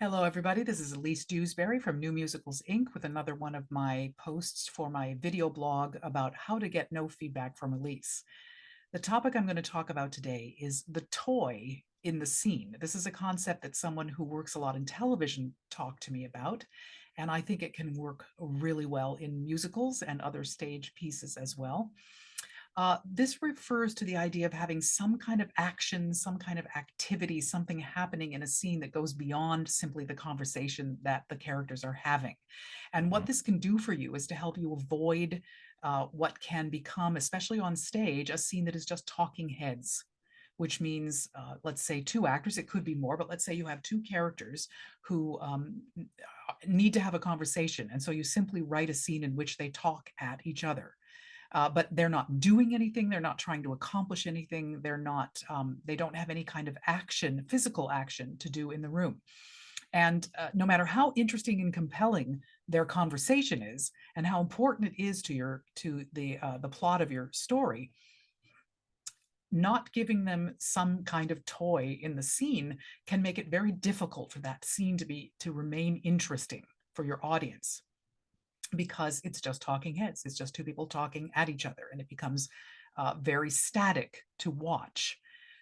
Hello, everybody. This is Elise Dewsberry from New Musicals Inc. with another one of my posts for my video blog about how to get no feedback from Elise. The topic I'm going to talk about today is the toy in the scene. This is a concept that someone who works a lot in television talked to me about, and I think it can work really well in musicals and other stage pieces as well. This refers to the idea of having some kind of action, some kind of activity, something happening in a scene that goes beyond simply the conversation that the characters are having. And what this can do for you is to help you avoid what can become, especially on stage, a scene that is just talking heads, which means, let's say, two actors, it could be more, but let's say you have two characters who need to have a conversation. And so you simply write a scene in which they talk at each other. But they're not doing anything. They're not trying to accomplish anything. They don't have any kind of action, physical action to do in the room. And no matter how interesting and compelling their conversation is, and how important it is to the plot of your story, not giving them some kind of toy in the scene can make it very difficult for that scene to remain interesting for your audience, because it's just talking heads. It's just two people talking at each other, and it becomes very static to watch.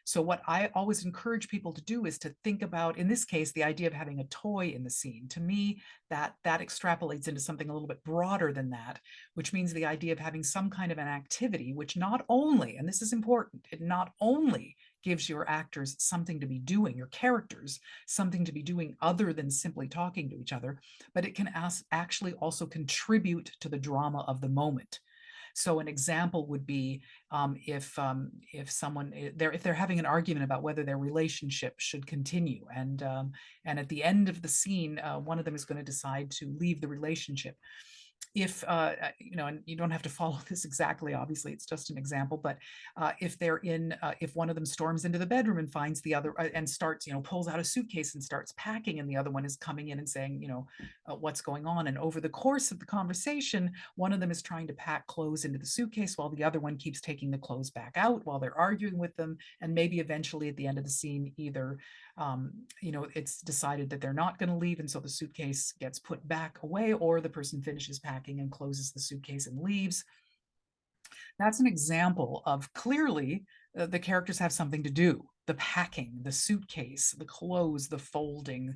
So what I always encourage people to do is to think about, in this case, the idea of having a toy in the scene. To me, that extrapolates into something a little bit broader than that, which means the idea of having some kind of an activity, which not only, and this is important, it not only gives your actors something to be doing, your characters something to be doing other than simply talking to each other, but it can actually also contribute to the drama of the moment. So an example would be if someone if they're having an argument about whether their relationship should continue, and at the end of the scene, one of them is going to decide to leave the relationship. If and you don't have to follow this exactly, obviously, it's just an example, but if one of them storms into the bedroom and finds the other and starts, pulls out a suitcase and starts packing, and the other one is coming in and saying, what's going on, and over the course of the conversation, one of them is trying to pack clothes into the suitcase while the other one keeps taking the clothes back out while they're arguing with them, and maybe eventually at the end of the scene, either it's decided that they're not going to leave, and so the suitcase gets put back away, or the person finishes packing and closes the suitcase and leaves. That's an example of clearly the characters have something to do. The packing, the suitcase, the clothes, the folding,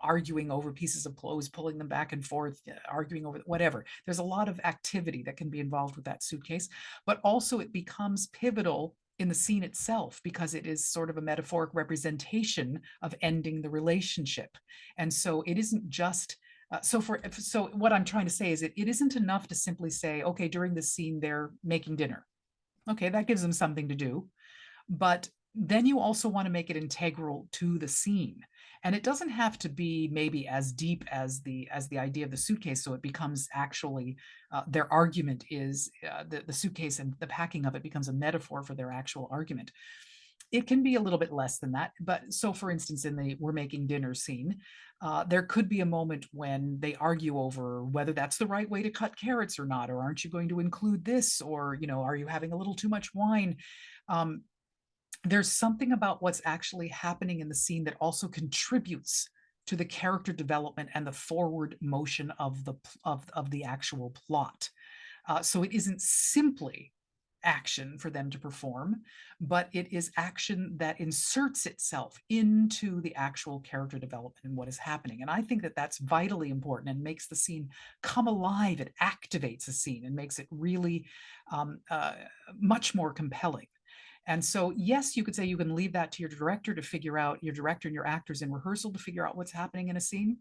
arguing over pieces of clothes, pulling them back and forth, arguing over whatever. There's a lot of activity that can be involved with that suitcase, but also it becomes pivotal in the scene itself because it is sort of a metaphoric representation of ending the relationship. And so it isn't just so what I'm trying to say is it isn't enough to simply say, okay, during this scene they're making dinner. Okay, that gives them something to do, but then you also want to make it integral to the scene, and it doesn't have to be maybe as deep as the idea of the suitcase, so it becomes actually their argument is the suitcase, and the packing of it becomes a metaphor for their actual argument. It can be a little bit less than that, but so for instance, in the we're making dinner scene, there could be a moment when they argue over whether that's the right way to cut carrots or not, or aren't you going to include this, or are you having a little too much wine. There's something about what's actually happening in the scene that also contributes to the character development and the forward motion of the actual plot. So it isn't simply action for them to perform, but it is action that inserts itself into the actual character development and what is happening. And I think that that's vitally important and makes the scene come alive. It activates a scene and makes it really much more compelling. And so, yes, you could say you can leave that to your director to figure out, your director and your actors in rehearsal to figure out what's happening in a scene.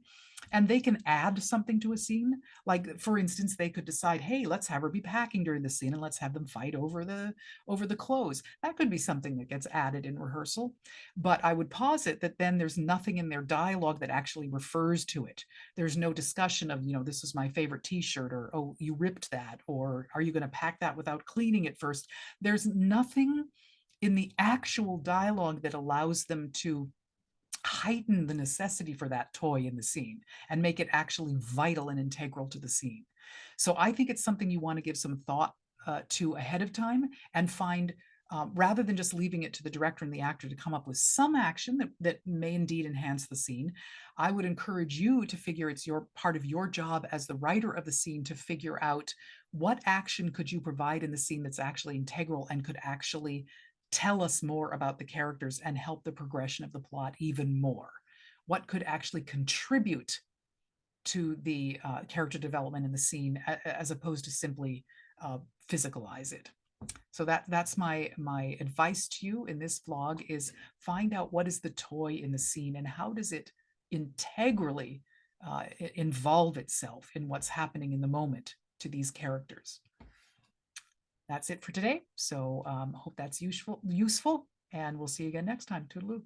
And they can add something to a scene. Like, for instance, they could decide, hey, let's have her be packing during the scene and let's have them fight over the clothes. That could be something that gets added in rehearsal. But I would posit that then there's nothing in their dialogue that actually refers to it. There's no discussion of, this is my favorite t-shirt, or, oh, you ripped that, or are you going to pack that without cleaning it first? There's nothing in the actual dialogue that allows them to heighten the necessity for that toy in the scene and make it actually vital and integral to the scene. So I think it's something you want to give some thought to ahead of time and find rather than just leaving it to the director and the actor to come up with some action that may indeed enhance the scene. I would encourage you to figure it's your part of your job as the writer of the scene to figure out what action could you provide in the scene that's actually integral and could actually tell us more about the characters and help the progression of the plot even more. What could actually contribute to the character development in the scene as opposed to simply physicalize it. So that's my advice to you in this vlog is find out what is the toy in the scene and how does it integrally involve itself in what's happening in the moment to these characters. That's it for today. So hope that's useful, and we'll see you again next time. Toodaloo.